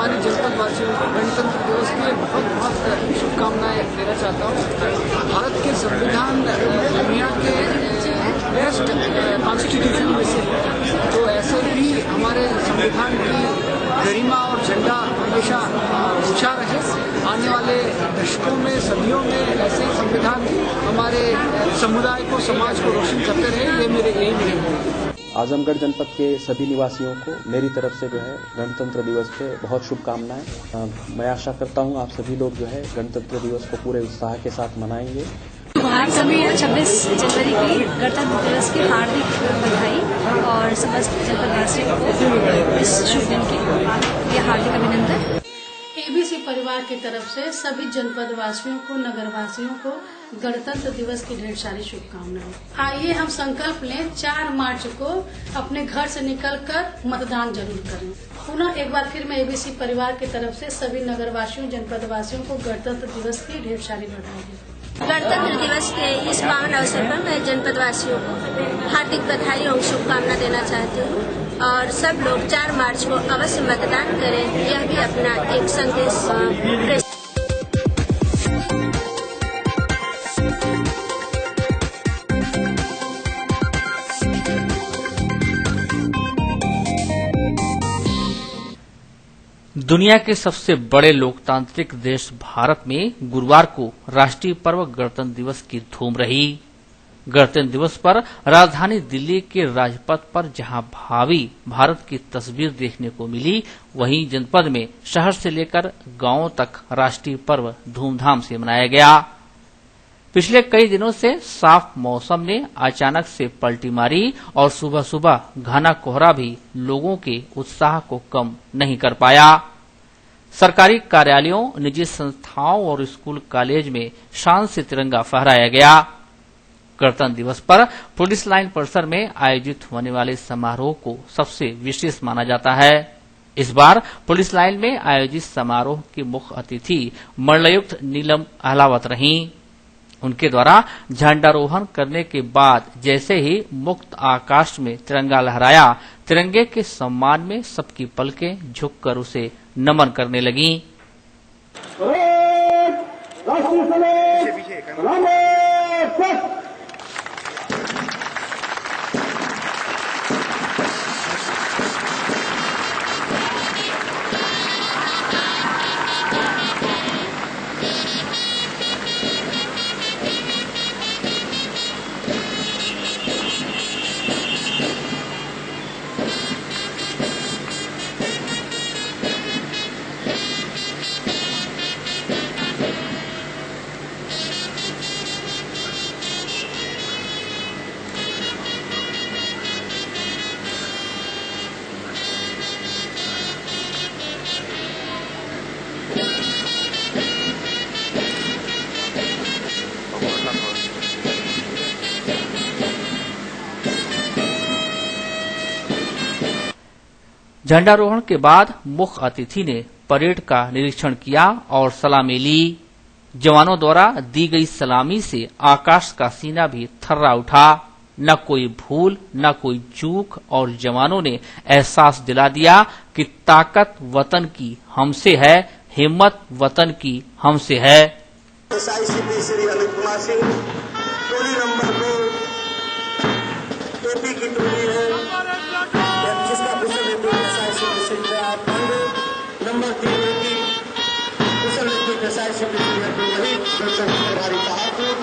हमारे जनपद वासियों को गणतंत्र दिवस की बहुत बहुत शुभकामनाएं देना चाहता हूँ। भारत के संविधान दुनिया के बेस्ट कॉन्स्टिट्यूशन में से है, तो ऐसे भी हमारे संविधान की गरिमा और झंडा हमेशा ऊंचा रहे। आने वाले दशकों में, सदियों में ऐसे ही संविधान हमारे समुदाय को, समाज को रोशन करते रहे, ये मेरे एम है। आजमगढ़ जनपद के सभी निवासियों को मेरी तरफ से जो है गणतंत्र दिवस पे बहुत शुभकामनाएं। मैं आशा करता हूं आप सभी लोग जो है गणतंत्र दिवस को पूरे उत्साह के साथ मनाएंगे। आप सभी 26 जनवरी की गणतंत्र दिवस की हार्दिक बधाई और समस्त जनपदवासियों को इस शुभ दिन की हार्दिक अभिनंदन। एबीसी परिवार की तरफ से सभी जनपद वासियों को, नगर वासियों को गणतंत्र दिवस की ढेर सारी शुभकामनाएं। आइए हम संकल्प लें 4 मार्च को अपने घर से निकलकर मतदान जरूर करें। पुनः एक बार फिर मैं एबीसी परिवार की तरफ से सभी नगर वासियों, जनपद वासियों को गणतंत्र दिवस की ढेर सारी बधाई। गणतंत्र दिवस के इस पावन अवसर पर मैं जनपद वासियों को हार्दिक बधाई और शुभकामना देना चाहती हूँ और सब लोग 4 मार्च को अवश्य मतदान करें, यह भी अपना एक संदेश। दुनिया के सबसे बड़े लोकतांत्रिक देश भारत में गुरुवार को राष्ट्रीय पर्व गणतंत्र दिवस की धूम रही। गणतंत्र दिवस पर राजधानी दिल्ली के राजपथ पर जहां भावी भारत की तस्वीर देखने को मिली, वहीं जनपद में शहर से लेकर गांवों तक राष्ट्रीय पर्व धूमधाम से मनाया गया। पिछले कई दिनों से साफ मौसम ने अचानक से पलटी मारी और सुबह सुबह घना कोहरा भी लोगों के उत्साह को कम नहीं कर पाया। सरकारी कार्यालयों, निजी संस्थाओं और स्कूल कॉलेज में शान से तिरंगा फहराया गया। गणतंत्र दिवस पर पुलिस लाइन परिसर में आयोजित होने वाले समारोह को सबसे विशेष माना जाता है। इस बार पुलिस लाइन में आयोजित समारोह की मुख्य अतिथि मंडलायुक्त नीलम अहलावत रहीं। उनके द्वारा झंडारोहण करने के बाद जैसे ही मुक्त आकाश में तिरंगा लहराया, तिरंगे के सम्मान में सबकी पलकें झुककर उसे नमन करने लगीं। झंडारोहण के बाद मुख्य अतिथि ने परेड का निरीक्षण किया और सलामी ली। जवानों द्वारा दी गई सलामी से आकाश का सीना भी थर्रा उठा। न कोई भूल, न कोई चूक और जवानों ने एहसास दिला दिया कि ताकत वतन की हमसे है, हिम्मत वतन की हमसे है। SICP श्री अमित कुमार सिंह, टोली नंबर 2 एपी की टोली है, जिसका कुशल नेतृत्व SICP Shri Prayag Pandey, number 3 AP कुशल नेतृत्व SICP श्री अब्दुल वहीद, गणतंत्र प्रभारी कहापुर।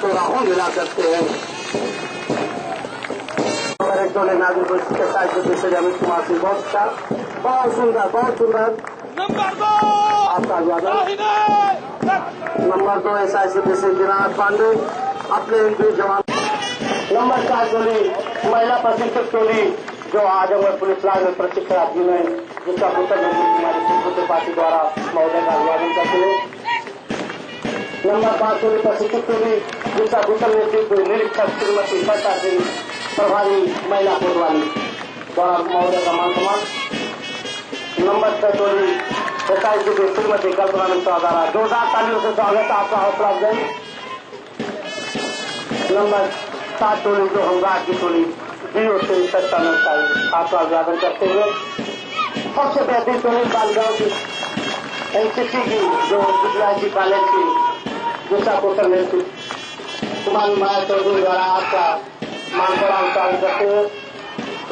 राहों मिला करते हैं। अमित कुमार सिंह, बहुत अच्छा, बहुत सुंदर, बहुत सुंदर। आपका नंबर 2 SICP से दिनानाथ पांडे, अपने वीर जवान। नंबर 4 टोली महिला प्रशिक्षक टोली जो आजमगढ़ पुलिस लाइन में प्रशिक्षणार्थी में जिसका कुशल नेतृत्व हमारे सिक्योरिटी पार्टी द्वारा महोदय का अभिवादन करते हुए नंबर 5 टोली प्रशिक्षित टोली जिसका कुशल नेतृत्व निरीक्षक श्रीमती सरिता सिंह प्रभारी महिला कोतवाली द्वारा महोदय का मान सम्मान। नंबर 6 टोली SIG की श्रीमती कल्पना मिश्रा द्वारा जोरदार तालियों से स्वागत आपका हौसला अफजाई। नंबर 7 टोली जो होमगार्ड की टोली जीरो से सत्ता नमस्कार आपका अभिवादन करते हुए सबसे बेहतरीन टोली बालगांव की NCC की जो जी कॉलेज की जिसका कुशल नेतृत्व कुमार माया चौधरी द्वारा आपका मान प्रणाम स्वागत करते हुए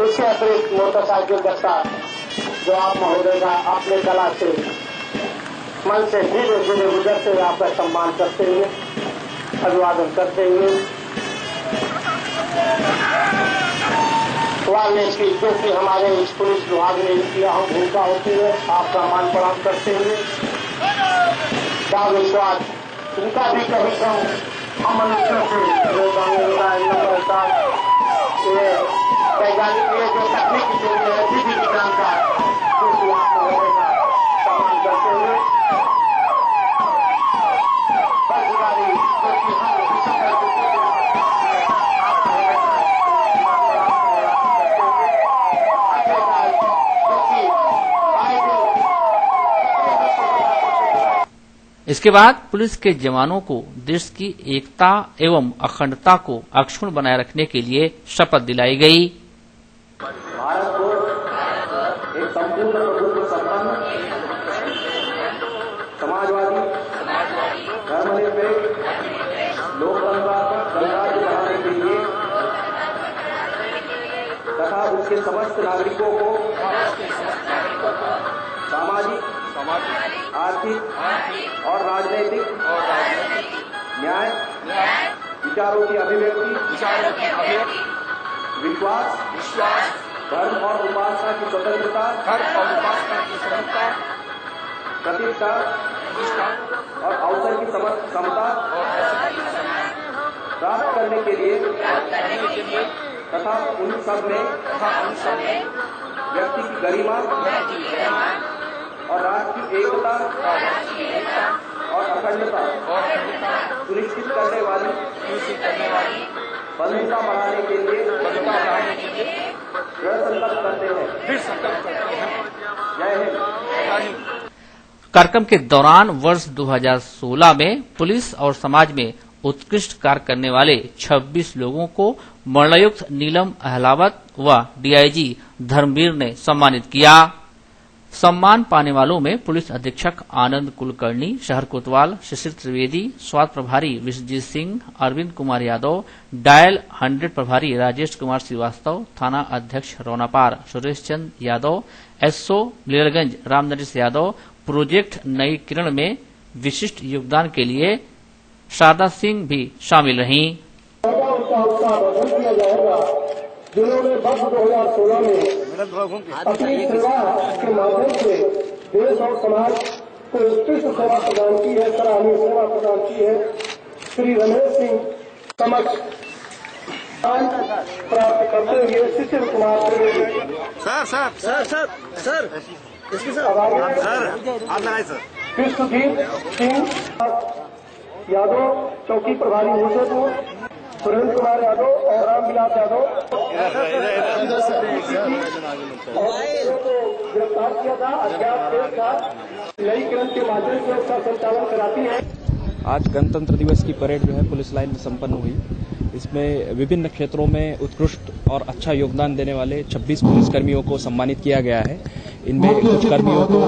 इसके अतिरिक्त मोटरसाइकिल दस्ता जो आप महोदय का अपने कला से मन से धीरे धीरे गुजरते हुए आपका सम्मान करते हुए अभिवादन करते हुए वायरलेस की जो कि हमारे इस पुलिस विभाग ने किया हो भूमिका होती है आपका मान प्रणाम करते हुए क्या विश्वास इनका भी कहीं कम अमन से नंबर 7 ये वैज्ञानिक ये जो तकनीकी जो है विधि विज्ञान का सम्मान करते हुए इसके बाद पुलिस के जवानों को देश की एकता एवं अखंडता को अक्षुण्ण बनाए रखने के लिए शपथ दिलाई गई। भारत को एक संपूर्ण प्रभुत्व संपन्न समाजवादी धर्मनिरपेक्ष लोकतंत्रात्मक गणराज्य बनाने के लिए तथा उसके समस्त नागरिकों को सामाजिक आर्थिक और राजनीतिक न्याय विचारों की अभिव्यक्ति विश्वास धर्म और उपासना की स्वतंत्रता प्रतिष्ठा और अवसर की समता प्राप्त करने के लिए तथा उन सब में व्यक्ति की गरिमा और राष्ट्र की एकता और अखंडता सुनिश्चित करने वाली बंधुता बढ़ाने के लिए दृढ़ संकल्प करते हैं। जय हिंद। कार्यक्रम के दौरान वर्ष 2016 में पुलिस और समाज में उत्कृष्ट कार्य करने वाले 26 लोगों को मरणोपरांत नीलम अहलावत व DIG धर्मवीर ने सम्मानित किया। सम्मान पाने वालों में पुलिस अधीक्षक आनंद कुलकर्णी, शहर कोतवाल शिशिर त्रिवेदी, स्वास्थ्य प्रभारी विश्वजीत सिंह, अरविंद कुमार यादव, डायल 100 प्रभारी राजेश कुमार श्रीवास्तव, थाना अध्यक्ष रौनापार सुरेश चंद यादव, SO लीलगंज रामनरेश यादव, प्रोजेक्ट नई किरण में विशिष्ट योगदान के लिए शारदा सिंह भी शामिल रहीं। जिन्होंने वर्ष 2016 में अपनी सेवा के माध्यम से देश और समाज को उत्कृष्ट सेवा प्रदान की है, सराहनीय सेवा प्रदान की है। श्री रमेश सिंह समक्ष प्राप्त करते हुए शिशिर कुमार त्रिवेदी विश्वजीत सिंह यादव चौकी प्रभारी मुजफ्फरपुर, सुरेंद्र कुमार यादव और रामविलास यादव गिरफ्तार किया था। अज्ञात के साथ नई किरण के माध्यम से उसका संचालन कराती है। आज गणतंत्र दिवस की परेड जो है पुलिस लाइन में संपन्न हुई। इसमें विभिन्न क्षेत्रों में उत्कृष्ट और अच्छा योगदान देने वाले 26 पुलिसकर्मियों को सम्मानित किया गया है। इनमें कुछ कर्मियों को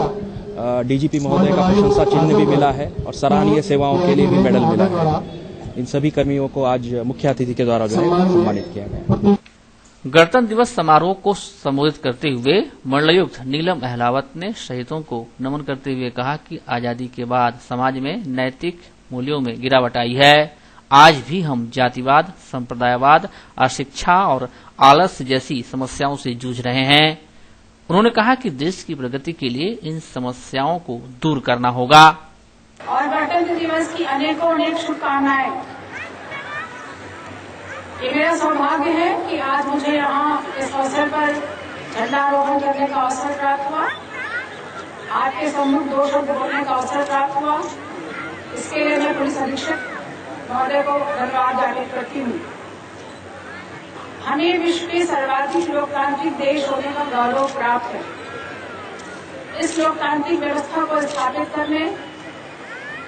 DGP महोदय का प्रशंसा चिन्ह भी मिला है और सराहनीय सेवाओं के लिए भी मेडल मिला है। इन सभी कर्मियों को आज मुख्य अतिथि के द्वारा जो है सम्मानित किया गया। गणतंत्र दिवस समारोह को संबोधित करते हुए मरणोपरांत नीलम अहलावत ने शहीदों को नमन करते हुए कहा कि आजादी के बाद समाज में नैतिक मूल्यों में गिरावट आई है। आज भी हम जातिवाद, संप्रदायवाद, अशिक्षा और आलस्य जैसी समस्याओं से जूझ रहे हैं। उन्होंने कहा कि देश की प्रगति के लिए इन समस्याओं को दूर करना होगा। और गणतंत्र दिवस की अनेक शुभकामनाएं। ये मेरा सौभाग्य है कि आज मुझे यहाँ इस अवसर पर झंडारोहण करने का अवसर प्राप्त हुआ, आपके सम्मुख 2 शब्द बोलने का अवसर प्राप्त हुआ। इसके लिए मैं पुलिस अधीक्षक महोदय को धन्यवाद ज्ञापित करती हूँ। हमें विश्व के सर्वाधिक लोकतांत्रिक देश होने का गौरव प्राप्त है। इस लोकतांत्रिक व्यवस्था को स्थापित करने,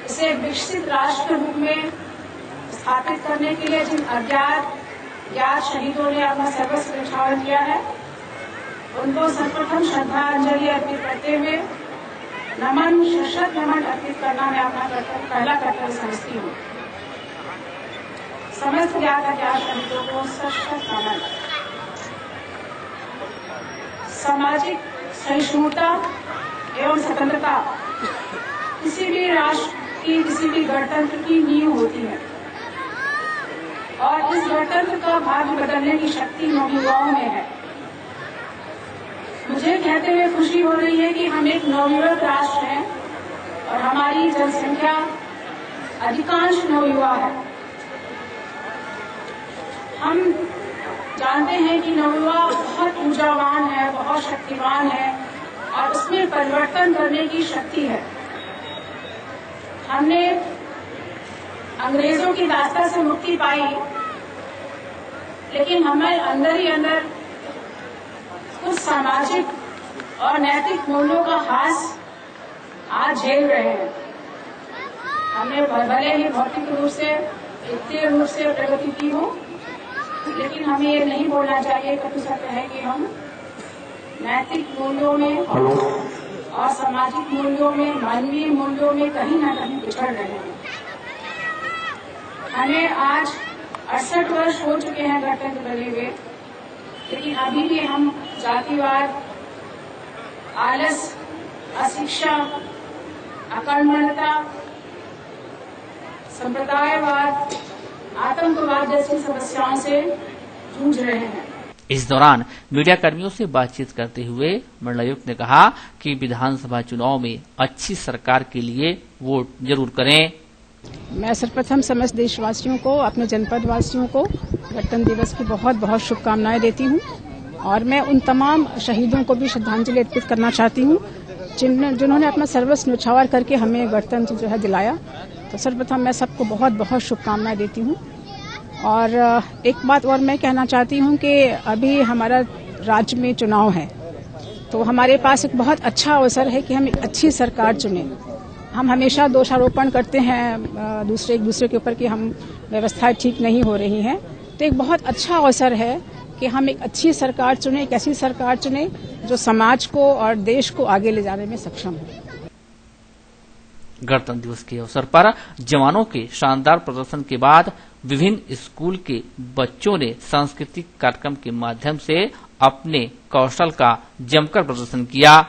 इसे विकसित राष्ट्र के रूप में स्थापित करने के लिए जिन अज्ञात शहीदों ने अपना सर्वस्व न्यौछावर किया है, उनको सर्वप्रथम श्रद्धांजलि अर्पित करते हुए सशक्त नमन अर्पित करना मैं अपना पहला कर्तव्य समझती हूँ। समस्त ज्ञात अज्ञात शहीदों को सशक्त नमन। सामाजिक सहिष्णुता एवं स्वतंत्रता किसी भी राष्ट्र की, किसी भी गणतंत्र की नींव होती है और इस गणतंत्र का भाग्य बदलने की शक्ति नवयुवाओं में है। मुझे कहते हुए खुशी हो रही है कि हम एक नवयुवक राष्ट्र हैं और हमारी जनसंख्या अधिकांश नवयुवा है। हम जानते हैं कि नवयुवा बहुत ऊर्जावान है, बहुत शक्तिवान है और उसमें परिवर्तन करने की शक्ति है। हमने अंग्रेजों की दास्ता से मुक्ति पाई, लेकिन हमें अंदर ही अंदर कुछ सामाजिक और नैतिक मूल्यों का ह्रास आज झेल रहे हैं। हमने भले ही भौतिक रूप से, वित्तीय रूप से प्रगति की हो, लेकिन हमें ये नहीं बोलना चाहिए कटु सत्य है कि हम नैतिक मूल्यों में और सामाजिक मूल्यों में, मानवीय मूल्यों में कहीं ना कहीं पिछड़ रहे हैं। हमें आज 68 वर्ष हो चुके हैं गणतंत्र बने हुए, लेकिन अभी भी हम जातिवाद, आलस, अशिक्षा, अकर्मण्यता, संप्रदायवाद, आतंकवाद जैसी समस्याओं से जूझ रहे हैं। इस दौरान मीडिया कर्मियों से बातचीत करते हुए मंडलायुक्त ने कहा कि विधानसभा चुनाव में अच्छी सरकार के लिए वोट जरूर करें। मैं सर्वप्रथम समस्त देशवासियों को, अपने जनपद वासियों को गणतंत्र दिवस की बहुत बहुत शुभकामनाएं देती हूं और मैं उन तमाम शहीदों को भी श्रद्धांजलि अर्पित करना चाहती हूं जिन्होंने अपना सर्वस्व न्यौछावर करके हमें गणतंत्र जो है दिलाया। तो सर्वप्रथम मैं सबको बहुत बहुत शुभकामनाएं देती हूं। और एक बात और मैं कहना चाहती हूं कि अभी हमारा राज्य में चुनाव है, तो हमारे पास एक बहुत अच्छा अवसर है कि हम एक अच्छी सरकार चुनें। हम हमेशा दोषारोपण करते हैं एक दूसरे के ऊपर कि हम व्यवस्थाएं ठीक नहीं हो रही हैं, तो एक बहुत अच्छा अवसर है कि हम एक अच्छी सरकार चुनें, एक ऐसी सरकार चुनें जो समाज को और देश को आगे ले जाने में सक्षम हो। गणतंत्र दिवस के अवसर पर जवानों के शानदार प्रदर्शन के बाद विभिन्न स्कूल के बच्चों ने सांस्कृतिक कार्यक्रम के माध्यम से अपने कौशल का जमकर प्रदर्शन किया।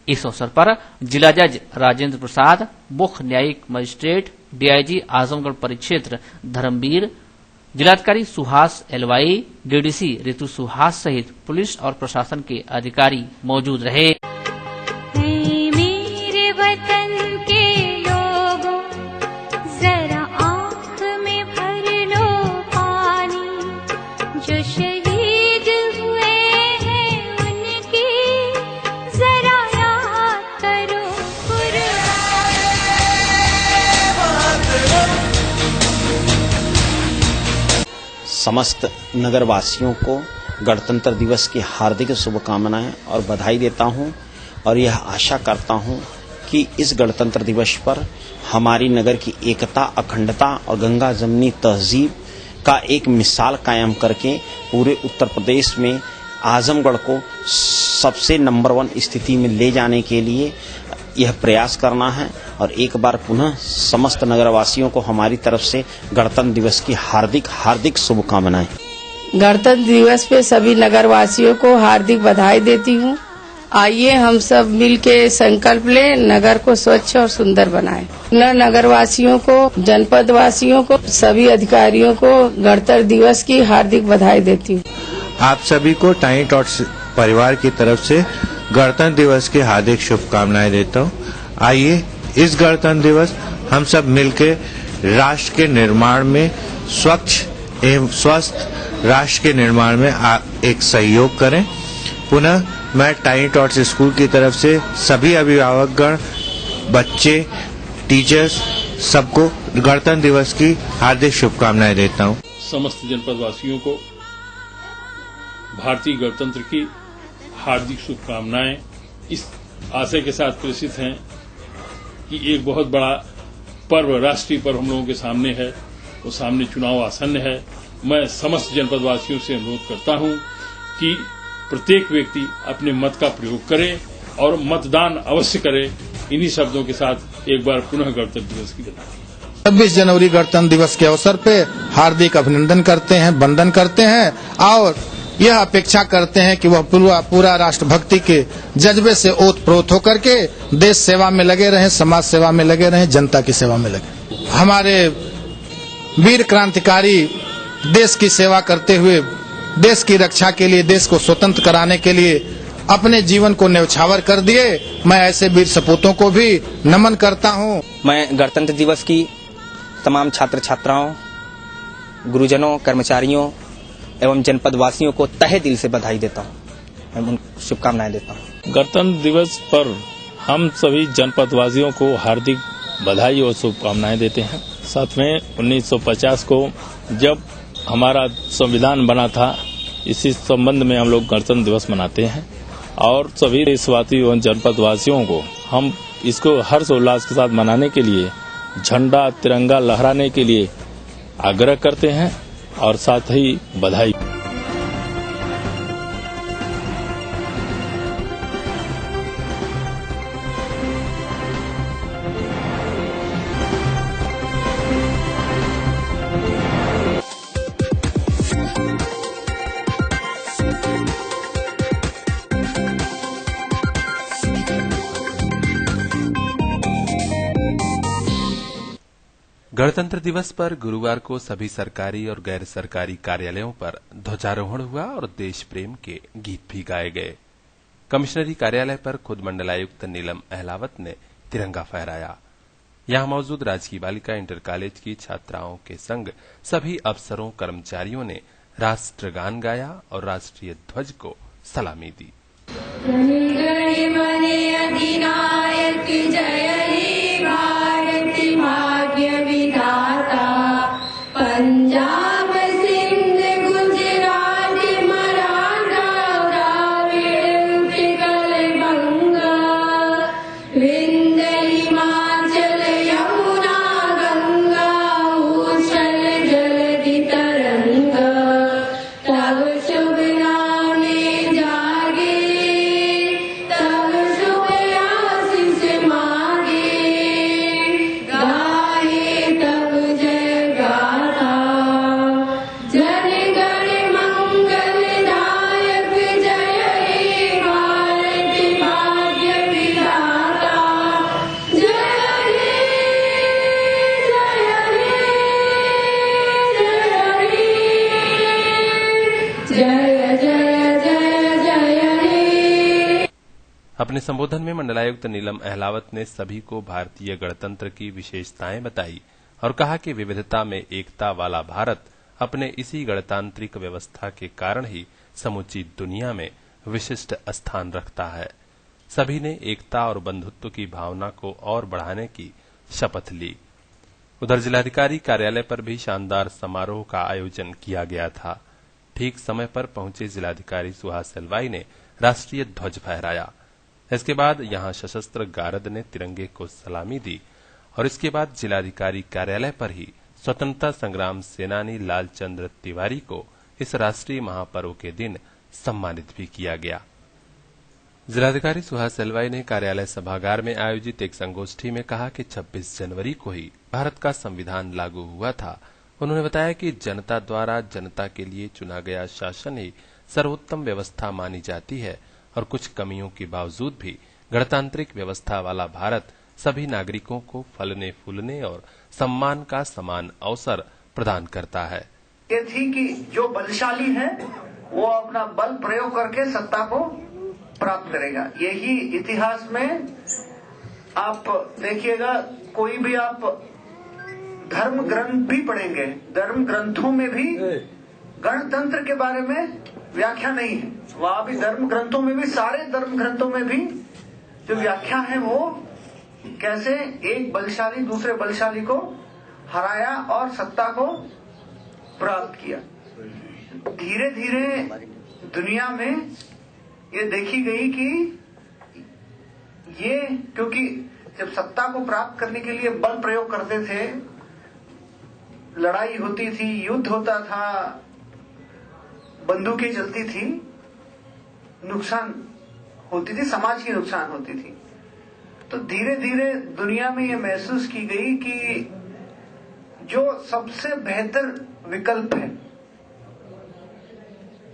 इस अवसर पर जिला जज राजेंद्र प्रसाद, मुख्य न्यायिक मजिस्ट्रेट डीआईजी आजमगढ़ परिक्षेत्र धर्मवीर, जिलाधिकारी सुहास एलवाई, डीडीसी ऋतु सुहास सहित पुलिस और प्रशासन के अधिकारी मौजूद रहे। समस्त नगरवासियों को गणतंत्र दिवस की हार्दिक शुभकामनाएं और बधाई देता हूं और यह आशा करता हूं कि इस गणतंत्र दिवस पर हमारी नगर की एकता, अखंडता और गंगा जमनी तहजीब का एक मिसाल कायम करके पूरे उत्तर प्रदेश में आजमगढ़ को सबसे नंबर 1 स्थिति में ले जाने के लिए यह प्रयास करना है। और एक बार पुनः समस्त नगरवासियों को हमारी तरफ से गणतंत्र दिवस की हार्दिक शुभकामनाएं। गणतंत्र दिवस पे सभी नगरवासियों को हार्दिक बधाई देती हूँ। आइए हम सब मिलके संकल्प लें, नगर को स्वच्छ और सुंदर बनाएं। नगरवासियों को, जनपद वासियों को, सभी अधिकारियों को गणतंत्र दिवस की हार्दिक बधाई देती हूँ। आप सभी को टाइनी टॉट्स परिवार की तरफ से गणतंत्र दिवस की हार्दिक शुभकामनाएं देता हूँ। आइए इस गणतंत्र दिवस हम सब मिलकर राष्ट्र के निर्माण में, स्वच्छ एवं स्वस्थ राष्ट्र के निर्माण में एक सहयोग करें। पुनः मैं टाइनी टॉट्स स्कूल की तरफ से सभी अभिभावकगण, बच्चे, टीचर्स सबको गणतंत्र दिवस की हार्दिक शुभकामनाएं देता हूँ। समस्त जनपद वासियों को भारतीय गणतंत्र की हार्दिक शुभकामनाएं इस आशय के साथ प्रेषित हैं कि एक बहुत बड़ा पर्व, राष्ट्रीय पर्व हम लोगों के सामने है। वो सामने चुनाव आसन्न है। मैं समस्त जनपद वासियों से अनुरोध करता हूं कि प्रत्येक व्यक्ति अपने मत का प्रयोग करे और मतदान अवश्य करे। इन्हीं शब्दों के साथ एक बार पुनः गणतंत्र दिवस की बधाई। 26 जनवरी गणतंत्र दिवस के अवसर पे हार्दिक अभिनंदन करते हैं, वंदन करते हैं और यह अपेक्षा करते हैं कि वह पूरा राष्ट्रभक्ति के जज्बे से ओतप्रोत होकर के देश सेवा में लगे रहें, समाज सेवा में लगे रहें, जनता की सेवा में लगे। हमारे वीर क्रांतिकारी देश की सेवा करते हुए, देश की रक्षा के लिए, देश को स्वतंत्र कराने के लिए अपने जीवन को न्यौछावर कर दिए। मैं ऐसे वीर सपूतों को भी नमन करता हूँ। मैं गणतंत्र दिवस की तमाम छात्र छात्राओं, गुरुजनों, कर्मचारियों एवं जनपद वासियों को तहे दिल से बधाई देता हूँ, मैं उनको शुभकामनाएं देता हूँ। गणतंत्र दिवस पर हम सभी जनपद वासियों को हार्दिक बधाई और शुभकामनाएं देते हैं। साथ में 1950 को जब हमारा संविधान बना था, इसी संबंध में हम लोग गणतंत्र दिवस मनाते हैं और सभी देशवासी एवं जनपद वासियों को हम इसको हर्षोल्लास के साथ मनाने के लिए झंडा, तिरंगा लहराने के लिए आग्रह करते हैं और साथ ही बधाई। गणतंत्र दिवस पर गुरुवार को सभी सरकारी और गैर सरकारी कार्यालयों पर ध्वजारोहण हुआ और देश प्रेम के गीत भी गाए गए। कमिश्नरी कार्यालय पर खुद मंडलायुक्त नीलम अहलावत ने तिरंगा फहराया। यहां मौजूद राजकीय बालिका इंटर कॉलेज की छात्राओं के संग सभी अफसरों कर्मचारियों ने राष्ट्रगान गाया और राष्ट्रीय ध्वज को सलामी दी। पंजाब सिंध गुजरात मराठा द्राविड़ उत्कल बंगा विंध्य हिमाचल यमुना गंगा उछल जलधि तरंगा तब शुभ नामे जागे तब शुभ आशीष मांगे गाए तब जय गाथा जन गण मंगल दायक जय हे भारत भाग्य विधाता जय हे जय हे जय जय जय जय हे। अपने संबोधन में मंडलायुक्त नीलम अहलावत ने सभी को भारतीय गणतंत्र की विशेषताएं बताई और कहा कि विविधता में एकता वाला भारत अपने इसी गणतांत्रिक व्यवस्था के कारण ही समूची दुनिया में विशिष्ट स्थान रखता है। सभी ने एकता और बंधुत्व की भावना को और बढ़ाने की शपथ ली। उधर जिलाधिकारी कार्यालय पर भी शानदार समारोह का आयोजन किया गया था। ठीक समय पर पहुंचे जिलाधिकारी सुहास सेलवाई ने राष्ट्रीय ध्वज फहराया। इसके बाद यहां सशस्त्र गारद ने तिरंगे को सलामी दी और इसके बाद जिलाधिकारी कार्यालय पर ही स्वतंत्रता संग्राम सेनानी लालचंद्र तिवारी को इस राष्ट्रीय महापर्व के दिन सम्मानित भी किया गया। जिलाधिकारी सुहास सेलवाई ने कार्यालय सभागार में आयोजित एक संगोष्ठी में कहा कि 26 जनवरी को ही भारत का संविधान लागू हुआ था। उन्होंने बताया कि जनता द्वारा जनता के लिए चुना गया शासन ही सर्वोत्तम व्यवस्था मानी जाती है और कुछ कमियों के बावजूद भी गणतांत्रिक व्यवस्था वाला भारत सभी नागरिकों को फलने फूलने और सम्मान का समान अवसर प्रदान करता है। ये थी कि जो बलशाली है वो अपना बल प्रयोग करके सत्ता को प्राप्त करेगा। यही इतिहास में आप देखिएगा, कोई भी आप धर्म ग्रंथ भी पढ़ेंगे, धर्म ग्रंथों में भी गणतंत्र के बारे में व्याख्या नहीं है। वहां भी धर्म ग्रंथों में भी, सारे धर्म ग्रंथों में भी जो व्याख्या है वो कैसे एक बलशाली दूसरे बलशाली को हराया और सत्ता को प्राप्त किया। धीरे धीरे दुनिया में ये देखी गई कि ये, क्योंकि जब सत्ता को प्राप्त करने के लिए बल प्रयोग करते थे, लड़ाई होती थी, युद्ध होता था, बंदूकें चलती थी, नुकसान होती थी, समाज की नुकसान होती थी। तो धीरे धीरे दुनिया में ये महसूस की गई कि जो सबसे बेहतर विकल्प है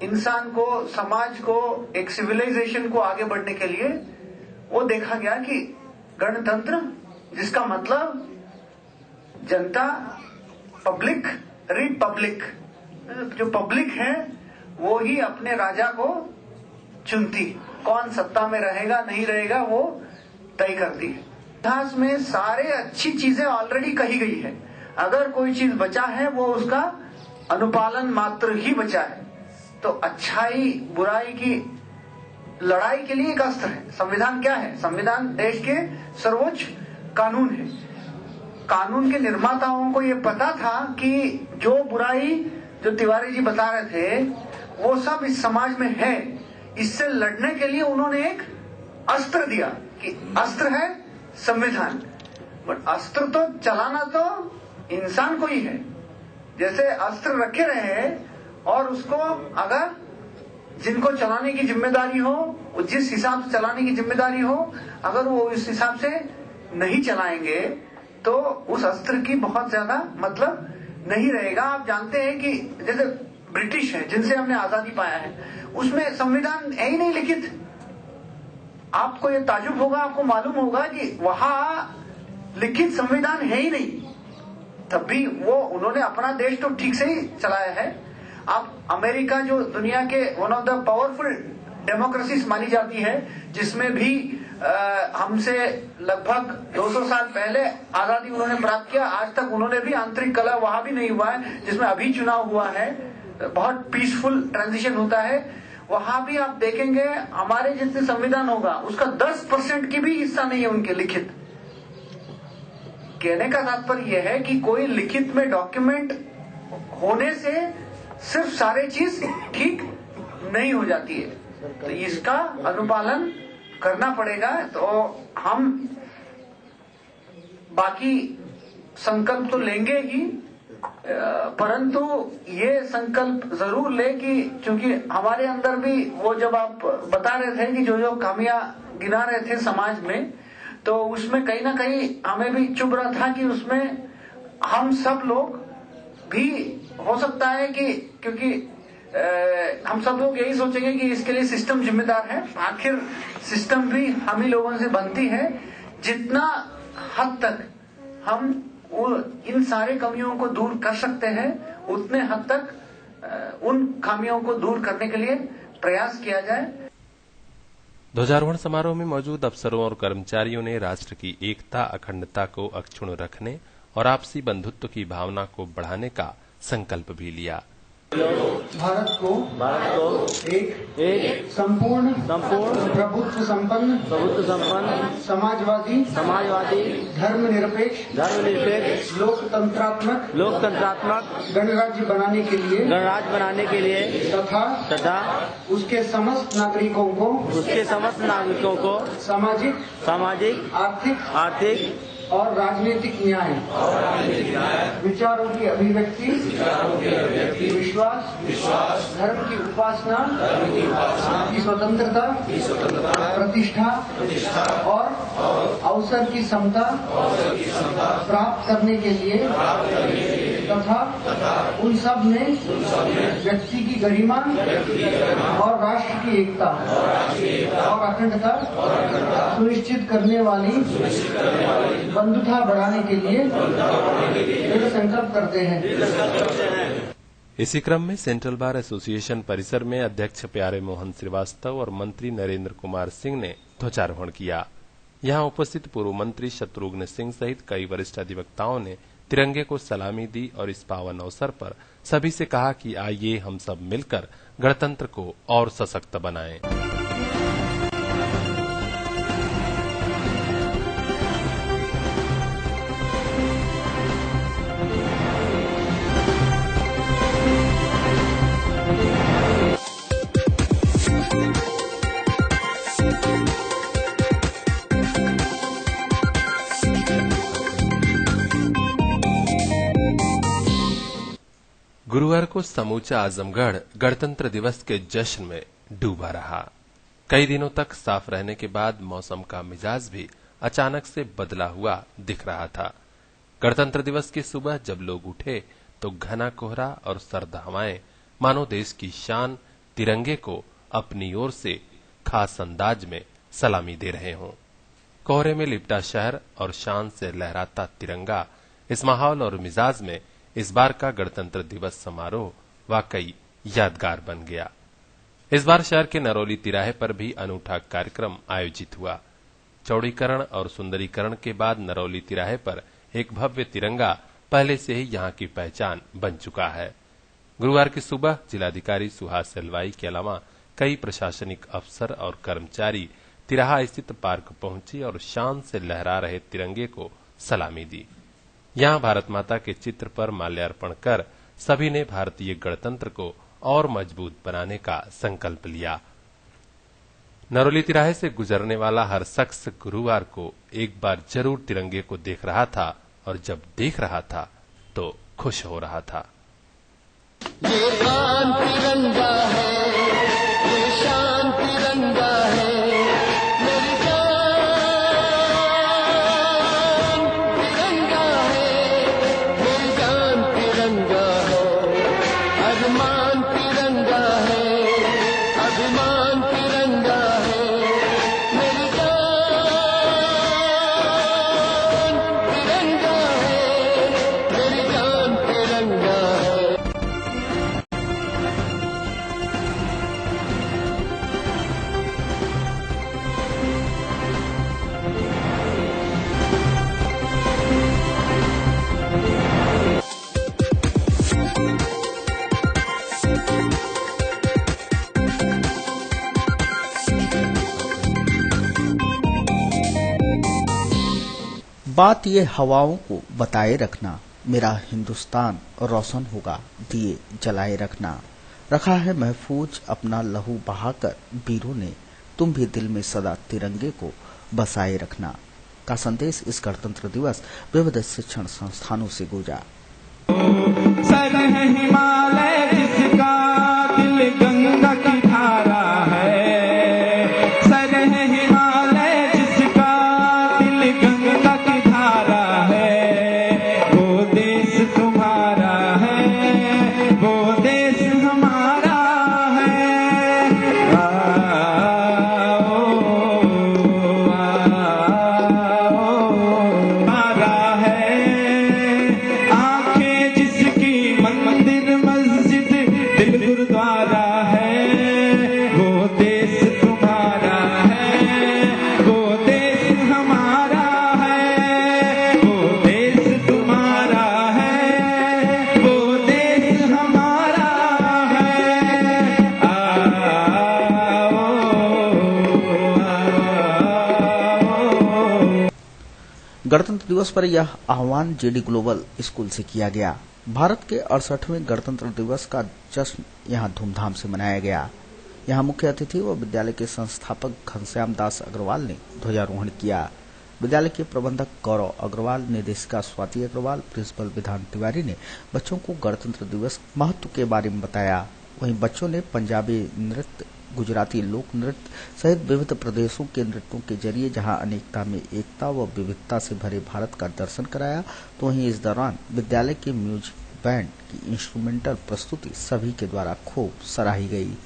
इंसान को, समाज को, एक सिविलाइजेशन को आगे बढ़ने के लिए, वो देखा गया कि गणतंत्र, जिसका मतलब जनता, पब्लिक, रिपब्लिक, जो पब्लिक है वो ही अपने राजा को चुनती, कौन सत्ता में रहेगा नहीं रहेगा वो तय करती है। इतिहास में सारे अच्छी चीजें ऑलरेडी कही गई है। अगर कोई चीज बचा है वो उसका अनुपालन मात्र ही बचा है। तो अच्छाई बुराई की लड़ाई के लिए एक अस्त्र है। संविधान क्या है? संविधान देश के सर्वोच्च कानून है। कानून के निर्माताओं को ये पता था कि जो बुराई जो तिवारी जी बता रहे थे वो सब इस समाज में है। इससे लड़ने के लिए उन्होंने एक अस्त्र दिया कि अस्त्र है संविधान। बट अस्त्र तो चलाना तो इंसान को ही है। जैसे अस्त्र रखे रहे और उसको अगर जिनको चलाने की जिम्मेदारी हो, जिस हिसाब से चलाने की जिम्मेदारी हो, अगर वो इस हिसाब से नहीं चलाएंगे तो उस अस्त्र की बहुत ज्यादा मतलब नहीं रहेगा। आप जानते हैं कि जैसे ब्रिटिश है जिनसे हमने आजादी पाया है, उसमें संविधान है ही नहीं लिखित। आपको ये ताजुब होगा, आपको मालूम होगा कि वहां लिखित संविधान है ही नहीं। तब भी वो उन्होंने अपना देश तो ठीक से ही चलाया है। अब अमेरिका जो दुनिया के one of the powerful democracies मानी जाती है, जिसमें भी हमसे लगभग 200 साल पहले आजादी उन्होंने प्राप्त किया, आज तक उन्होंने भी आंतरिक कलह वहां भी नहीं हुआ है, जिसमें अभी चुनाव हुआ है, बहुत पीसफुल ट्रांजिशन होता है। वहां भी आप देखेंगे हमारे जितने संविधान होगा उसका 10% की भी हिस्सा नहीं है उनके लिखित। कहने का तात्पर्य यह है कि कोई लिखित में डॉक्यूमेंट होने से सिर्फ सारे चीज ठीक नहीं हो जाती है, तो इसका अनुपालन करना पड़ेगा। तो हम बाकी संकल्प तो लेंगे ही, परंतु ये संकल्प जरूर ले कि चूंकि हमारे अंदर भी वो जब आप बता रहे थे कि जो खामियां गिना रहे थे समाज में, तो उसमें कहीं ना कहीं हमें भी चुभ रहा था कि उसमें हम सब लोग भी हो सकता है कि क्योंकि हम सब लोग यही सोचेंगे कि इसके लिए सिस्टम जिम्मेदार है। आखिर सिस्टम भी हम ही लोगों से बनती है। जितना हद तक हम इन सारे कमियों को दूर कर सकते हैं, उतने हद तक उन खामियों को दूर करने के लिए प्रयास किया जाए। ध्वजारोहण समारोह में मौजूद अफसरों और कर्मचारियों ने राष्ट्र की एकता, अखंडता को अक्षुण्ण रखने और आपसी बंधुत्व की भावना को बढ़ाने का संकल्प भी लिया। भारत को एक संपूर्ण प्रभुत्व संपन्न समाजवादी धर्मनिरपेक्ष लोकतंत्रात्मक गणराज्य बनाने के लिए तथा उसके समस्त नागरिकों को सामाजिक आर्थिक और राजनीतिक न्याय, विचारों की अभिव्यक्ति, विश्वास, धर्म की उपासना की स्वतंत्रता, प्रतिष्ठा और अवसर की समता प्राप्त करने के लिए तथा उन सब में व्यक्ति की गरिमा और राष्ट्र की एकता और अखंडता सुनिश्चित करने वाली बंधुता बढ़ाने के लिए दृढ़ संकल्प करते हैं। इसी क्रम में सेंट्रल बार एसोसिएशन परिसर में अध्यक्ष प्यारे मोहन श्रीवास्तव और मंत्री नरेंद्र कुमार सिंह ने ध्वजारोहण किया। यहां उपस्थित पूर्व मंत्री शत्रुघ्न सिंह सहित कई वरिष्ठ अधिवक्ताओं ने तिरंगे को सलामी दी और इस पावन अवसर पर सभी से कहा कि आइए हम सब मिलकर गणतंत्र को और सशक्त बनाएं। गुरुवार को समूचा आजमगढ़ गणतंत्र दिवस के जश्न में डूबा रहा। कई दिनों तक साफ रहने के बाद मौसम का मिजाज भी अचानक से बदला हुआ दिख रहा था। गणतंत्र दिवस की सुबह जब लोग उठे तो घना कोहरा और सर्द हवाएं मानो देश की शान तिरंगे को अपनी ओर से खास अंदाज में सलामी दे रहे हों। कोहरे में लिपटा शहर और शान से लहराता तिरंगा, इस माहौल और मिजाज में इस बार का गणतंत्र दिवस समारोह वाकई यादगार बन गया। इस बार शहर के नरौली तिराहे पर भी अनूठा कार्यक्रम आयोजित हुआ। चौड़ीकरण और सुंदरीकरण के बाद नरौली तिराहे पर एक भव्य तिरंगा पहले से ही यहां की पहचान बन चुका है। गुरुवार की सुबह जिलाधिकारी सुहास सेलवाई के अलावा कई प्रशासनिक अफसर और कर्मचारी तिराहा स्थित पार्क पहुंचे और शान से लहरा रहे तिरंगे को सलामी दी। यहां भारत माता के चित्र पर माल्यार्पण कर सभी ने भारतीय गणतंत्र को और मजबूत बनाने का संकल्प लिया। नरौली तिराहे से गुजरने वाला हर शख्स गुरुवार को एक बार जरूर तिरंगे को देख रहा था और जब देख रहा था तो खुश हो रहा था। ये शान तिरंगा है, ये शान तिरंगा है, मेरी जान तिरंगा है, मेरी जान तिरंगा है, अभिमान तिरंगा है, अभिमान तिरंगा है, मेरी जान तिरंगा है, मेरी बात ये हवाओं को बताए रखना, मेरा हिंदुस्तान रोशन होगा दिए जलाए रखना। रखा है महफूज अपना लहू बहाकर वीरों ने, तुम भी दिल में सदा तिरंगे को बसाए रखना का संदेश इस गणतंत्र दिवस विविध शिक्षण संस्थानों से गूंजा। सर है हिमालय जिसका दिल गंगा की धारा है, सर है हिमालय जिसका दिल गंगा की धारा है, वो देश तुम्हारा है, वो देश हमारा है। हमारा है, आंखें जिसकी मंदिर मस्जिद दिल गुरुद्वारा है, वो देश तुम्हारा है, वो देश हमारा है, वो देश तुम्हारा है, वो देश हमारा है। गणतंत्र दिवस पर यह आह्वान जेडी ग्लोबल स्कूल से किया गया। भारत के 68वें गणतंत्र दिवस का जश्न यहां धूमधाम से मनाया गया। यहां मुख्य अतिथि व विद्यालय के संस्थापक घनश्याम दास अग्रवाल ने ध्वजारोहण किया। विद्यालय के प्रबंधक गौरव अग्रवाल, निदेशिका स्वाति अग्रवाल, प्रिंसिपल विधान तिवारी ने बच्चों को गणतंत्र दिवस महत्व के बारे में बताया। वहीं बच्चों ने पंजाबी नृत्य, गुजराती लोक नृत्य सहित विविध प्रदेशों के नृत्यों के जरिए जहां अनेकता में एकता व विविधता से भरे भारत का दर्शन कराया, तो वहीं इस दौरान विद्यालय के म्यूजिक बैंड की इंस्ट्रूमेंटल प्रस्तुति सभी के द्वारा खूब सराही गई।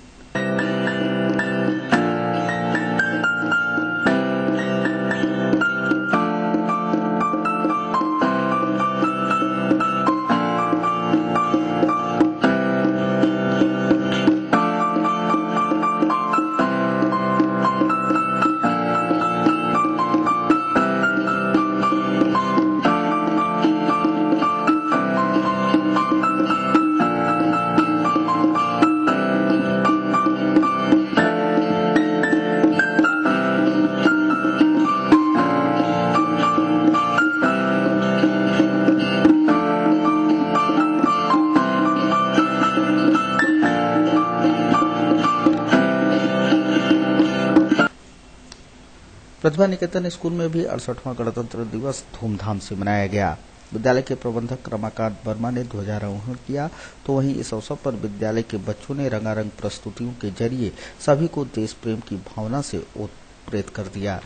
प्रतिभा निकेतन स्कूल में भी 68वां गणतंत्र दिवस धूमधाम से मनाया गया। विद्यालय के प्रबंधक रमाकांत वर्मा ने ध्वजारोहण किया, तो वहीं इस अवसर पर विद्यालय के बच्चों ने रंगारंग प्रस्तुतियों के जरिए सभी को देश प्रेम की भावना से ओतप्रोत कर दिया।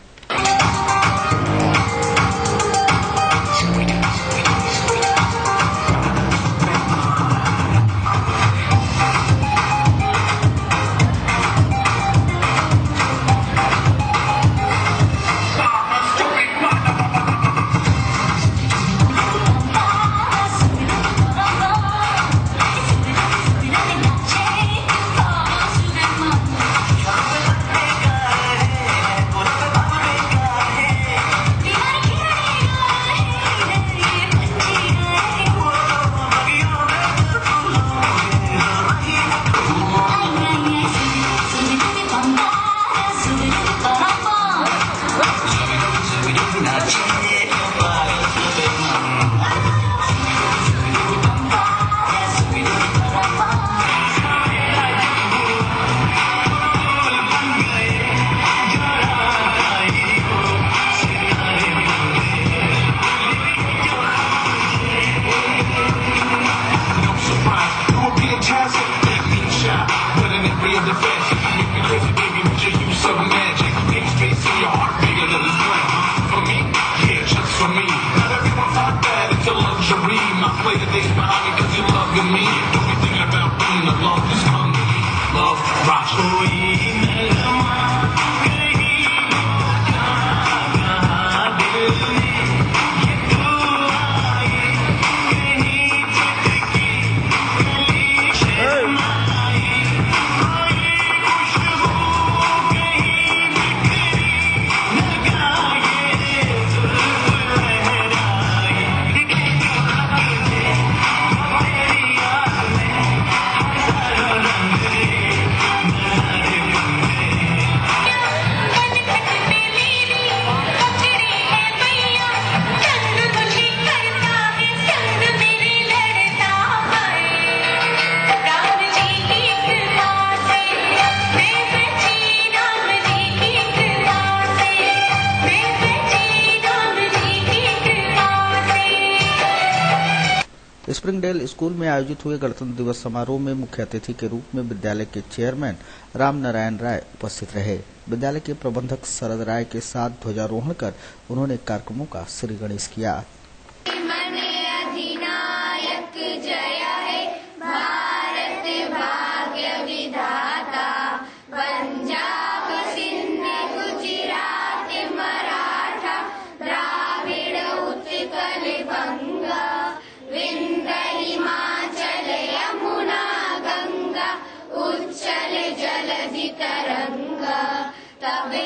स्प्रिंगडेल स्कूल में आयोजित हुए गणतंत्र दिवस समारोह में मुख्य अतिथि के रूप में विद्यालय के चेयरमैन राम नारायण राय उपस्थित रहे। विद्यालय के प्रबंधक शरद राय के साथ ध्वजारोहण कर उन्होंने कार्यक्रमों का श्री गणेश किया।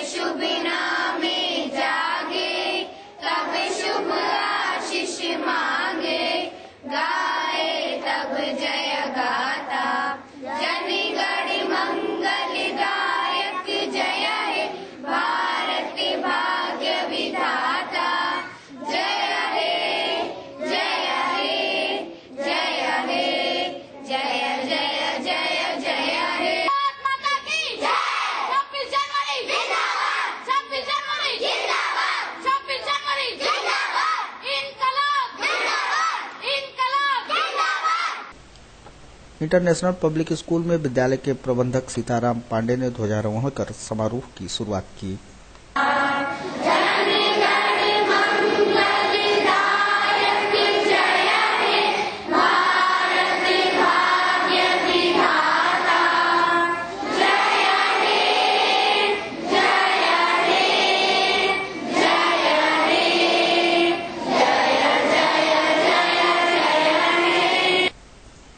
शुभ नामे जागे, तब शुभ आशीष मांगे, गाए तब जय गाता, जनगण मंगलदायक जय हे भारत भाग्य विधाता, जय हे जय हे जय हे जय जय जय जय हे। इंटरनेशनल पब्लिक स्कूल में विद्यालय के प्रबंधक सीताराम पांडे ने ध्वजारोहण कर समारोह की शुरुआत की।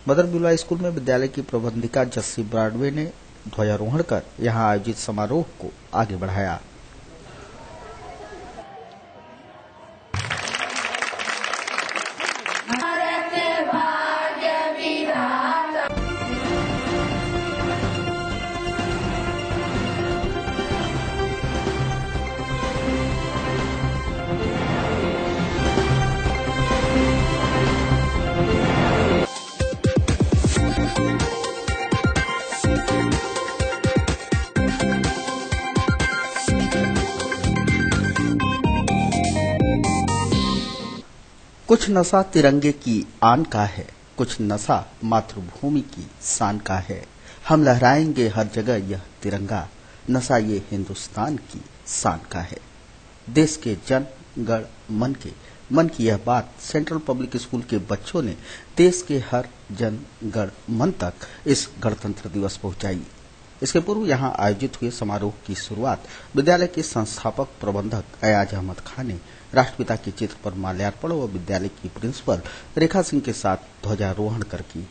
मदर बिरला स्कूल में विद्यालय की प्रबंधिका जस्सी ब्रॉडवे ने ध्वजारोहण कर यहां आयोजित समारोह को आगे बढ़ाया। कुछ नशा तिरंगे की आन का है, कुछ नशा मातृभूमि की शान का है। हम लहराएंगे हर जगह यह तिरंगा, नशा ये हिंदुस्तान की शान का है। देश के जन गण मन की यह बात सेंट्रल पब्लिक स्कूल के बच्चों ने देश के हर जन गण मन तक इस गणतंत्र दिवस पहुंचाई। इसके पूर्व यहां आयोजित हुए समारोह की शुरुआत विद्यालय के संस्थापक प्रबंधक अयाज अहमद खान ने राष्ट्रपिता के चित्र पर माल्यार्पण व विद्यालय की प्रिंसिपल रेखा सिंह के साथ ध्वजारोहण कर की।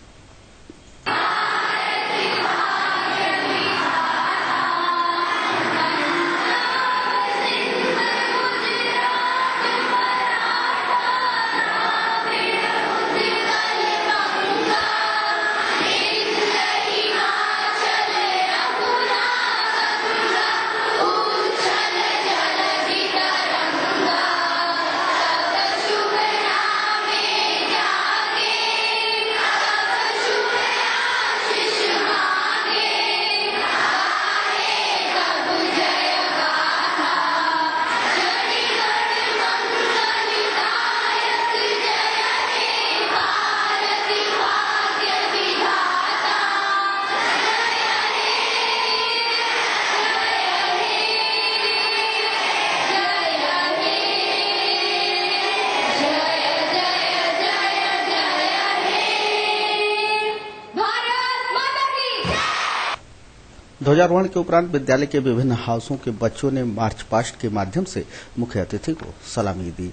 ध्वजारोहण के उपरांत विद्यालय के विभिन्न हाउसों के बच्चों ने मार्च पास्ट के माध्यम से मुख्य अतिथि को सलामी दी।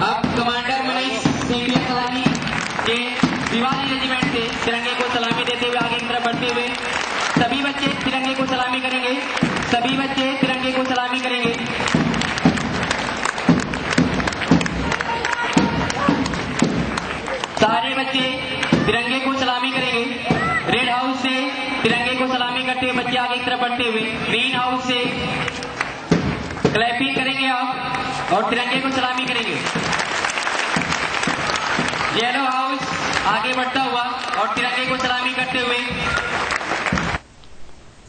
अब कमांडर मनीष सीनियर सलामी के दिवाली रेजिमेंट से तिरंगे को सलामी देते हुए आगे की तरफ बढ़ते हुए सभी बच्चे तिरंगे को सलामी करेंगे। सभी बच्चे तिरंगे को सलामी करेंगे। सारे बच्चे तिरंगे को सलामी करेंगे। रेड हाउस से तिरंगे को सलामी करते हुए बच्चे आगे की तरफ बढ़ते हुए ग्रीन हाउस से क्लैपिंग करेंगे आप और तिरंगे को सलामी करेंगे। येलो हाउस आगे बढ़ता हुआ और तिरंगे को सलामी करते हुए।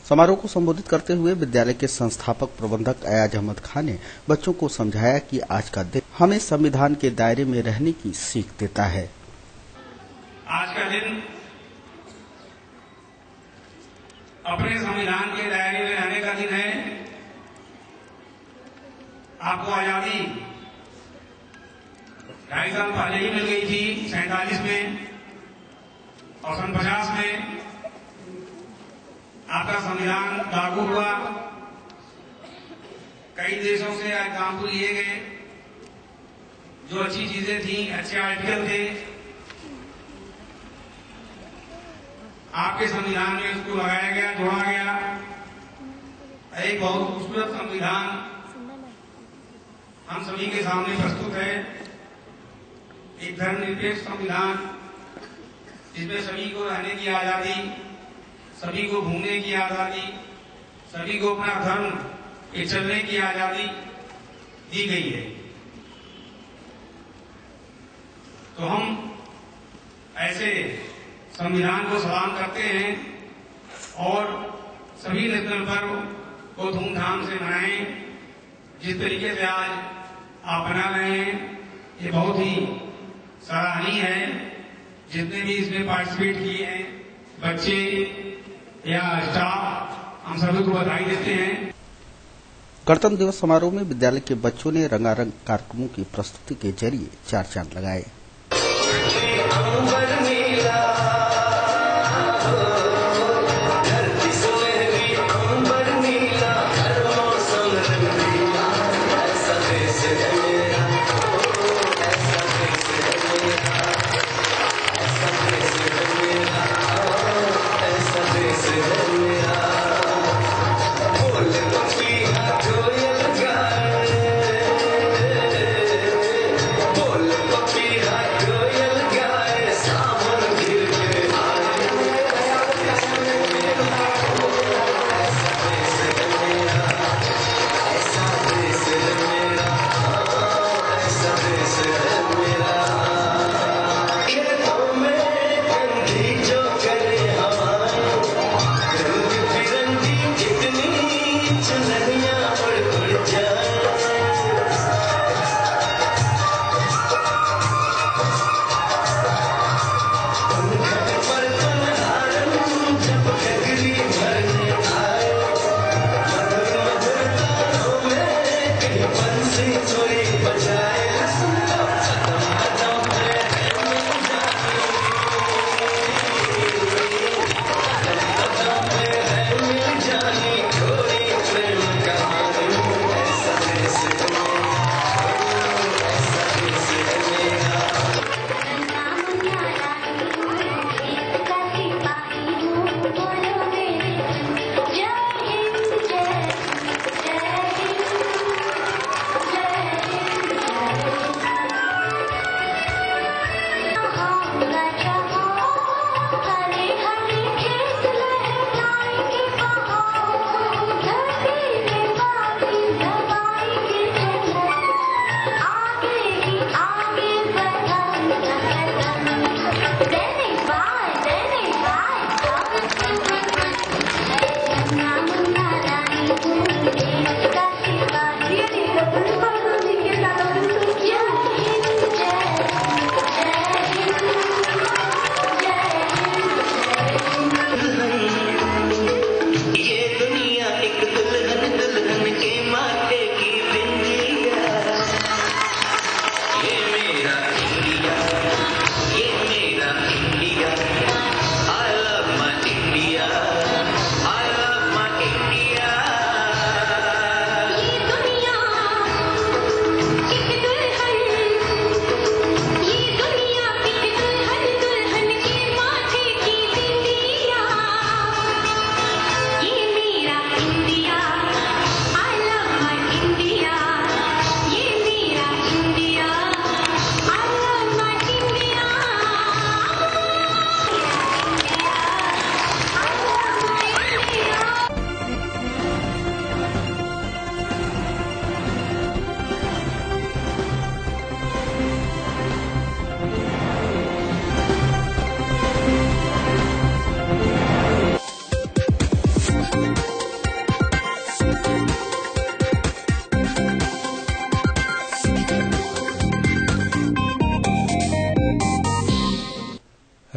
समारोह को संबोधित करते हुए विद्यालय के संस्थापक प्रबंधक अयाज अहमद खान ने बच्चों को समझाया कि आज का दिन हमें संविधान के दायरे में रहने की सीख देता है। आज का दिन अपने संविधान के दायरे में रहने का दिन है। आपको आजादी 2.5 साल पहले ही मिल गई थी, 47 में और 50 में आपका संविधान लागू हुआ। कई देशों से एग्जाम्पल लिए गए, जो अच्छी चीजें थी, अच्छे आर्टिकल थे, आपके संविधान में उसको लगाया गया, जोड़ा गया। एक बहुत खूबसूरत संविधान हम सभी के सामने प्रस्तुत है। एक धर्मनिरपेक्ष संविधान जिसमें सभी को रहने की आजादी, सभी को घूमने की आजादी, सभी को अपना धर्म के चलने की आजादी दी गई है। तो हम ऐसे संविधान को सलाम करते हैं और सभी नेशनल पर्व को धूमधाम से मनाएं। जिस तरीके से आज आप बना रहे हैं ये बहुत ही सराहनीय है। जितने भी इसमें पार्टिसिपेट किए हैं, बच्चे या स्टाफ, हम सभी को बधाई देते हैं। गणतंत्र दिवस समारोह में विद्यालय के बच्चों ने रंगारंग कार्यक्रमों की प्रस्तुति के जरिए 4 चांद लगाए।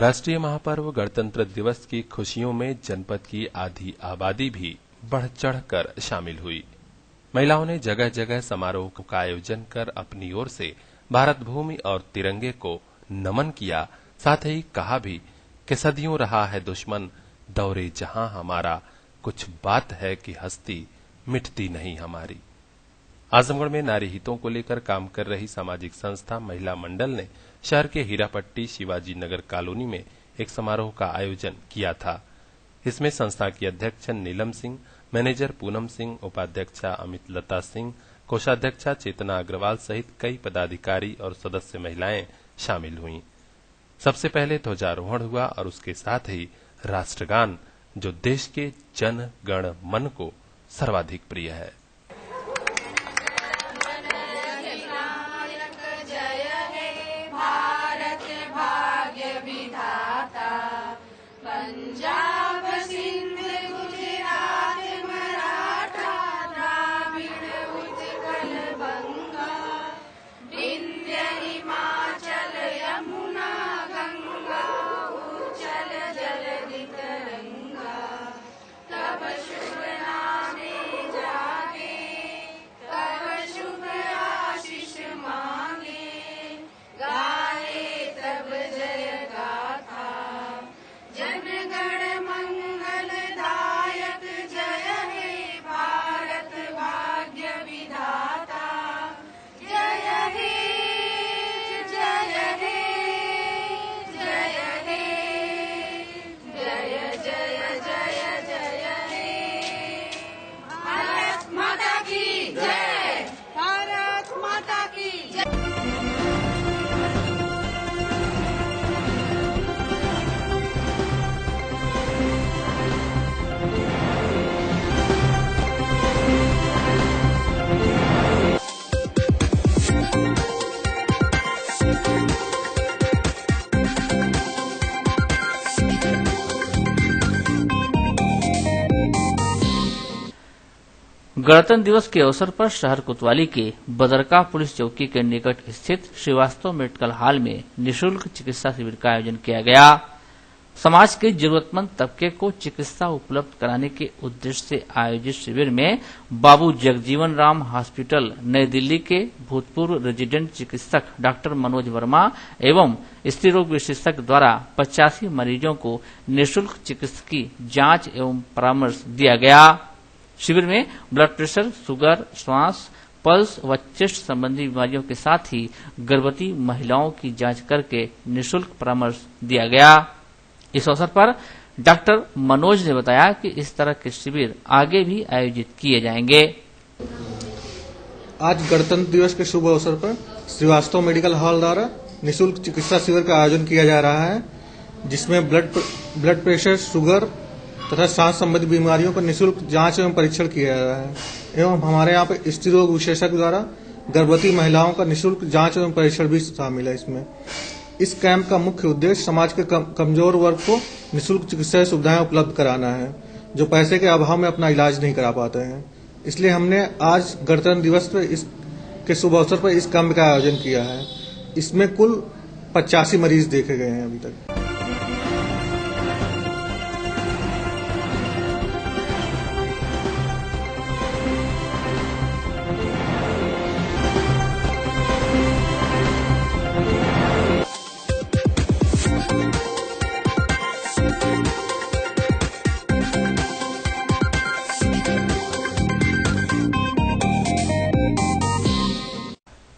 राष्ट्रीय महापर्व गणतंत्र दिवस की खुशियों में जनपद की आधी आबादी भी बढ़ चढ़कर शामिल हुई। महिलाओं ने जगह जगह समारोह का आयोजन कर अपनी ओर से भारत भूमि और तिरंगे को नमन किया। साथ ही कहा भी कि सदियों रहा है दुश्मन दौरे जहां हमारा, कुछ बात है कि हस्ती मिटती नहीं हमारी। आजमगढ़ में नारी हितों को लेकर काम कर रही सामाजिक संस्था महिला मंडल ने शहर के हीरापट्टी शिवाजी नगर कॉलोनी में एक समारोह का आयोजन किया था। इसमें संस्था की अध्यक्ष नीलम सिंह, मैनेजर पूनम सिंह, उपाध्यक्षा अमित लता सिंह, कोषाध्यक्षा चेतना अग्रवाल सहित कई पदाधिकारी और सदस्य महिलाएं शामिल हुईं। सबसे पहले ध्वजारोहण हुआ और उसके साथ ही राष्ट्रगान, जो देश के जन गण मन को सर्वाधिक प्रिय है। गणतंत्र दिवस के अवसर पर शहर कोतवाली के बदरका पुलिस चौकी के निकट स्थित श्रीवास्तव मेडिकल हॉल में निःशुल्क चिकित्सा शिविर का आयोजन किया गया। समाज के जरूरतमंद तबके को चिकित्सा उपलब्ध कराने के उद्देश्य से आयोजित शिविर में बाबू जगजीवन राम हॉस्पिटल नई दिल्ली के भूतपूर्व रेजिडेंट चिकित्सक डॉक्टर मनोज वर्मा एवं स्त्री रोग विशेषज्ञ द्वारा 85 मरीजों को निःशुल्क चिकित्सकीय जांच एवं परामर्श दिया गया। शिविर में ब्लड प्रेशर, शुगर, श्वास, पल्स व चेस्ट संबंधी बीमारियों के साथ ही गर्भवती महिलाओं की जांच करके निःशुल्क परामर्श दिया गया। इस अवसर पर डॉक्टर मनोज ने बताया कि इस तरह के शिविर आगे भी आयोजित किए जाएंगे। आज गणतंत्र दिवस के शुभ अवसर पर श्रीवास्तव मेडिकल हॉल द्वारा निःशुल्क चिकित्सा शिविर का आयोजन किया जा रहा है, जिसमें ब्लड प्रेशर, शुगर तथा सांस संबंधी बीमारियों का निःशुल्क जांच एवं परीक्षण किया जा रहा है एवं हमारे यहाँ पे स्त्री रोग विशेषज्ञ द्वारा गर्भवती महिलाओं का निःशुल्क जांच एवं परीक्षण भी शामिल है। इसमें इस कैंप का मुख्य उद्देश्य समाज के कमजोर वर्ग को निःशुल्क चिकित्सा सुविधाएं उपलब्ध कराना है, जो पैसे के अभाव में अपना इलाज नहीं करा पाते हैं। इसलिए हमने आज गणतंत्र दिवस पर के शुभ अवसर पर इस कैंप का आयोजन किया है। इसमें कुल 85 मरीज देखे गए हैं अभी तक।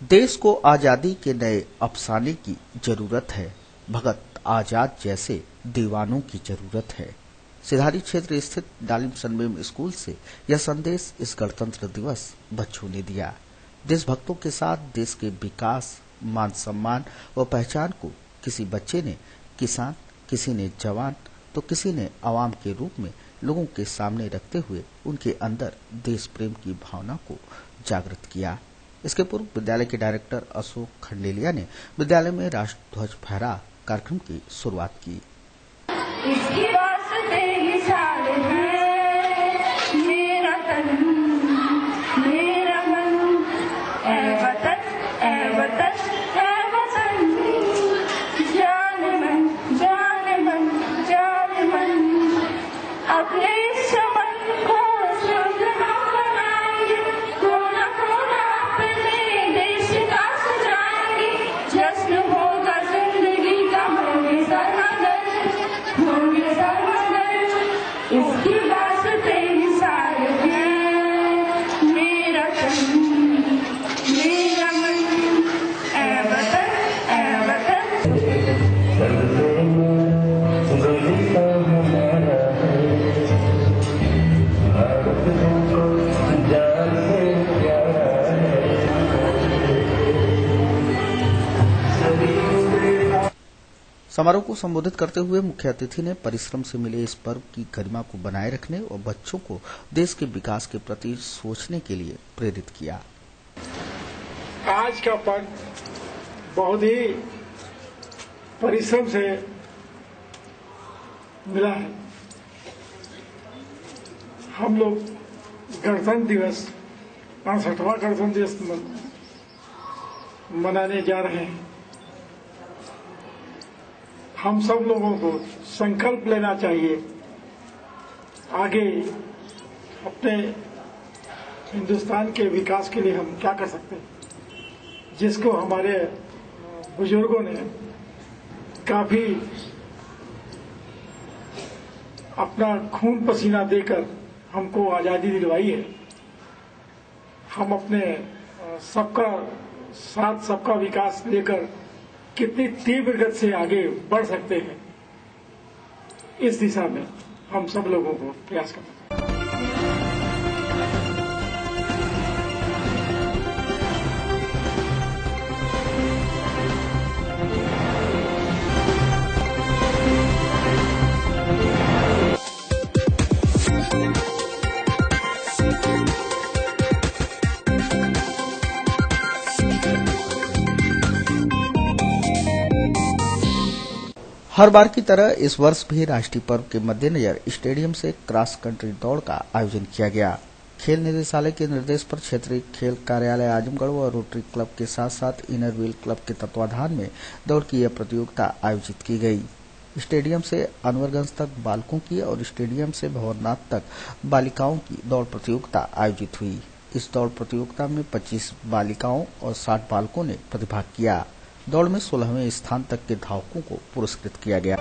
देश को आजादी के नए अफसाने की जरूरत है, भगत आजाद जैसे दीवानों की जरूरत है। सिधारी क्षेत्र स्थित डालिम सनबीम स्कूल से यह संदेश इस गणतंत्र दिवस बच्चों ने दिया। देशभक्तों के साथ देश के विकास, मान सम्मान व पहचान को किसी बच्चे ने किसान, किसी ने जवान तो किसी ने आवाम के रूप में लोगों के सामने रखते हुए उनके अंदर देश प्रेम की भावना को जागृत किया। इसके पूर्व विद्यालय के डायरेक्टर अशोक खंडेलिया ने विद्यालय में राष्ट्र ध्वज फहरा कार्यक्रम की शुरुआत की। इसकी वास्ते मिसाल है मेरा तन मेरा मन, ऐ वतन ऐ वतन ऐ वतन, जान मन जान समारोह को संबोधित करते हुए मुख्य अतिथि ने परिश्रम से मिले इस पर्व की गरिमा को बनाए रखने और बच्चों को देश के विकास के प्रति सोचने के लिए प्रेरित किया। आज का पर्व बहुत ही परिश्रम से मिला है। हम लोग गणतंत्र दिवस 65वां गणतंत्र दिवस मनाने जा रहे हैं। हम सब लोगों को संकल्प लेना चाहिए आगे अपने हिंदुस्तान के विकास के लिए हम क्या कर सकते हैं, जिसको हमारे बुजुर्गों ने काफी अपना खून पसीना देकर हमको आजादी दिलवाई है। हम अपने सबका साथ सबका विकास लेकर कितनी तीव्र गति से आगे बढ़ सकते हैं, इस दिशा में हम सब लोगों को प्रयास करना चाहिए। हर बार की तरह इस वर्ष भी राष्ट्रीय पर्व के मद्देनजर स्टेडियम से क्रॉस कंट्री दौड़ का आयोजन किया गया। खेल निदेशालय के निर्देश पर क्षेत्रीय खेल कार्यालय आजमगढ़ व रोटरी क्लब के साथ साथ इनर व्हील क्लब के तत्वाधान में दौड़ की यह प्रतियोगिता आयोजित की गई। स्टेडियम से अनवरगंज तक बालकों की और स्टेडियम से भंवरनाथ तक बालिकाओं की दौड़ प्रतियोगिता आयोजित हुई। इस दौड़ प्रतियोगिता में 25 बालिकाओं और 60 बालकों ने प्रतिभाग किया। दौड़ में 16वें स्थान तक के धावकों को पुरस्कृत किया गया।